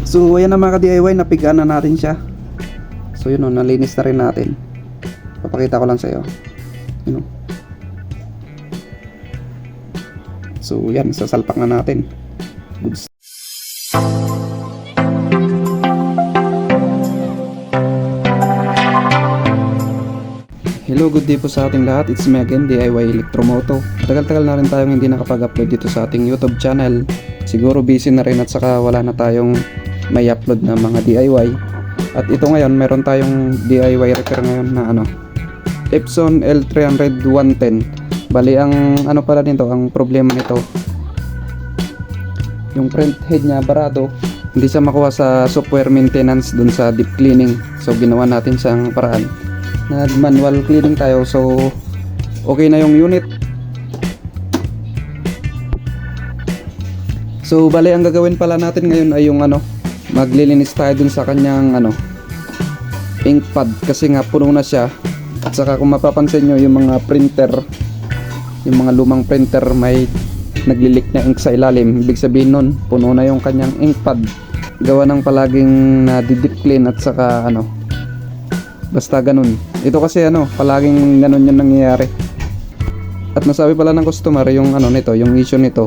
So ayan na mga ka-DIY, napigaan na natin siya. So yun o, nalinis na rin natin. Papakita ko lang sa iyo. Yun o. So yan, sasalpak na natin. Goods. Hello, good day po sa ating lahat. It's me again, DIY Electromoto. Tagal-tagal na rin tayong hindi nakapag-upload dito sa ating YouTube channel. Siguro busy na rin at saka wala na tayong may upload na mga DIY. At ito ngayon, meron tayong DIY repair ngayon na Epson L300 110. Bali, ang pala nito, ang problema nito, yung print head niya barado, hindi siya makuha sa software maintenance dun sa deep cleaning. So ginawa natin siyang paraan, nag manual cleaning tayo. So okay na yung unit. So bali, ang gagawin pala natin ngayon ay yung maglilinis tayo dun sa kanyang ink pad, kasi nga puno na siya. At saka kung mapapansin nyo, yung mga printer, yung mga lumang printer, may naglilik na ink sa ilalim. Ibig sabihin nun, puno na yung kanyang ink pad, gawa ng palaging na-deep clean at saka basta ganun. Ito kasi palaging ganun yung nangyayari. At nasabi pala ng customer yung nito, yung issue nito,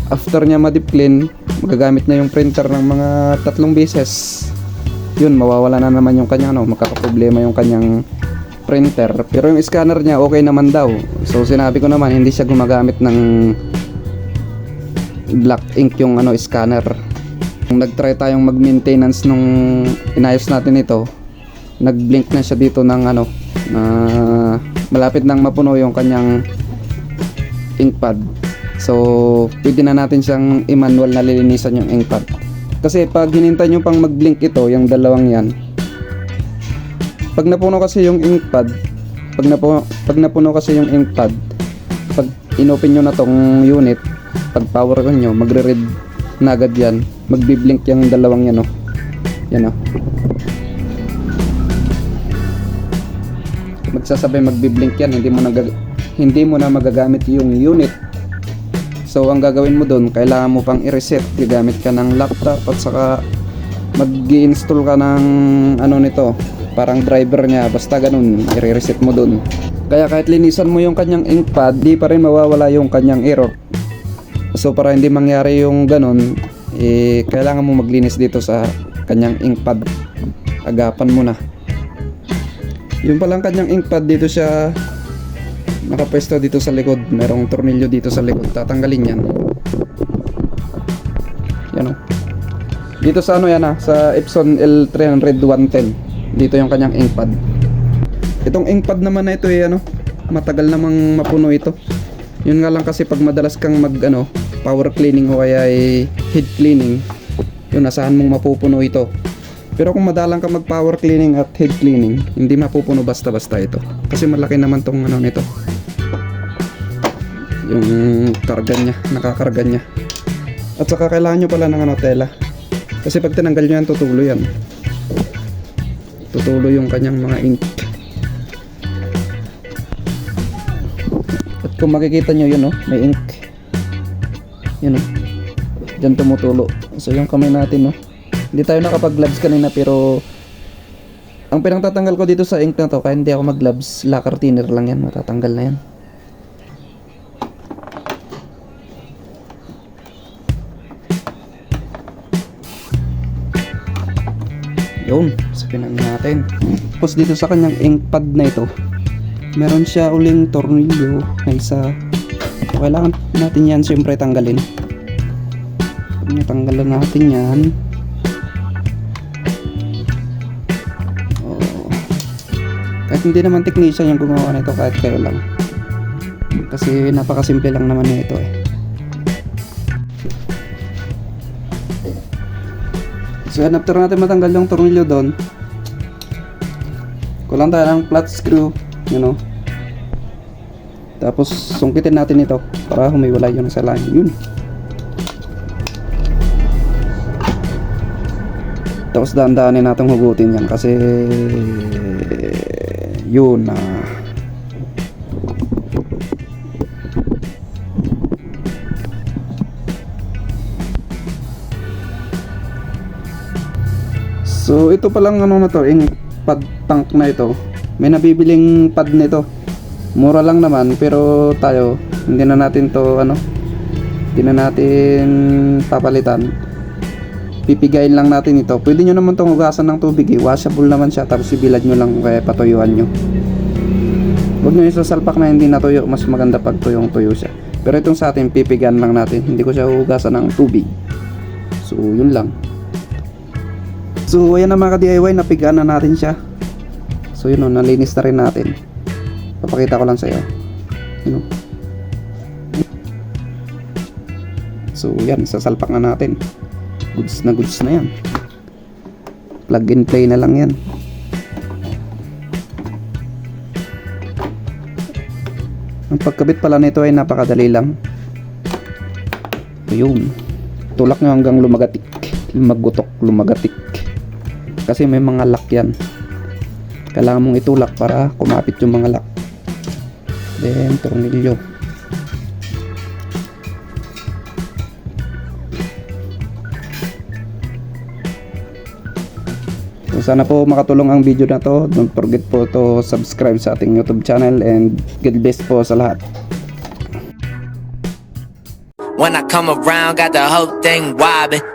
after niya ma-deep clean, magagamit niya yung printer ng mga 3 beses. Yun, mawawala na naman yung kanyang magkakaproblema yung kanyang printer. Pero yung scanner niya okay naman daw. So sinabi ko naman, hindi siya gumagamit ng black ink yung scanner. Nag-try tayong mag-maintenance nung inayos natin ito, nag-blink na siya dito ng malapit nang mapuno yung kanyang ink pad. So pwede na natin siyang i-manual na lilinisan yung ink pad. Kasi pag hinintay nyo pang mag-blink ito, yung dalawang yan, pag napuno kasi yung ink pad, pag napuno kasi yung ink pad, pag inopen nyo na tong unit, pag power on nyo, magre-read na agad yan, magbi-blink yung dalawang yan yan magsasabay magbi-blink yan, hindi mo na magagamit yung unit. So ang gagawin mo doon, kailangan mo pang i-reset, gagamit ka ng laptop at saka mag-i-install ka ng nito, parang driver niya, basta ganun, i-reset mo doon. Kaya kahit linisan mo yung kanyang ink pad, di pa rin mawawala yung kanyang error. So para hindi mangyari yung ganun, kailangan mo maglinis dito sa kanyang ink pad. Agapan mo na. Yung palang kanyang ink pad, dito siya nakapwesto dito sa likod. Merong tornilyo dito sa likod. Tatanggalin yan. Yan dito sa sa Epson L300 110. Dito yung kanyang ink pad. Itong ink pad naman na ito matagal namang mapuno ito. Yun nga lang kasi pag madalas kang power cleaning o kaya head cleaning, yun, asahan mong mapupuno ito. Pero kung madalang ka mag power cleaning at head cleaning, hindi mapupuno basta-basta ito. Kasi malaki naman tong nito, yung karga niya, nakakarga niya. At saka kailangan nyo pala ng tela. Kasi pag tinanggal nyo yan, tutulo yung kanyang mga ink. At kung makikita nyo yun may ink. Yun dyan tumutulo. So yung kamay natin hindi tayo nakapag-gloves kanina, pero ang pinangtatanggal ko dito sa ink na to, kaya hindi ako mag-gloves, lacquer thinner lang yan, matatanggal na yan. Yun, sabihin natin. Tapos dito sa kanyang ink pad na ito, meron siya uling tornilyo na isa. Kailangan natin yan siyempre tanggalin. Pag natanggalan natin yan, kahit hindi naman technician yung gumawa nito, kahit kayo lang, kasi napakasimple lang naman nito So after natin matanggal yung tornilyo doon, kulang tayo ng flat screw, tapos sungkitin natin ito para humiwalay yung sa line. Yun. Tapos dahan-dahanin natin hugutin yan, kasi yun So ito palang ano na to, yung pad tank na ito. May nabibiling pad nito. Mura lang naman pero tayo hindi na natin to hindi na natin papalitan. Pipigayin lang natin ito. Pwede nyo naman itong hugasan ng tubig washable naman siya, tapos ibilad nyo lang kaya patuyuan nyo. Huwag nyo isasalpak na hindi natuyo, mas maganda pag tuyong-tuyo siya. Pero itong sa atin, pipigan lang natin, hindi ko siya hugasan ng tubig. So yun lang. So ayan na mga ka-DIY, napigaan na natin siya. So yun nalinis na rin natin. Papakita ko lang sa iyo. So yan, sasalpak na natin. Goods na yan. Plug and play na lang yan. Ang pagkabit pala nito ay napakadali lang. Ayun. Tulak nyo hanggang lumagatik. Lumagatik. Kasi may mga lock yan. Kailangan mong itulak para kumapit yung mga lock. Then, tornilyo. So, sana po makatulong ang video na to. Don't forget po to subscribe sa ating YouTube channel and God bless po sa lahat. When I come around, got the whole thing wobbin'.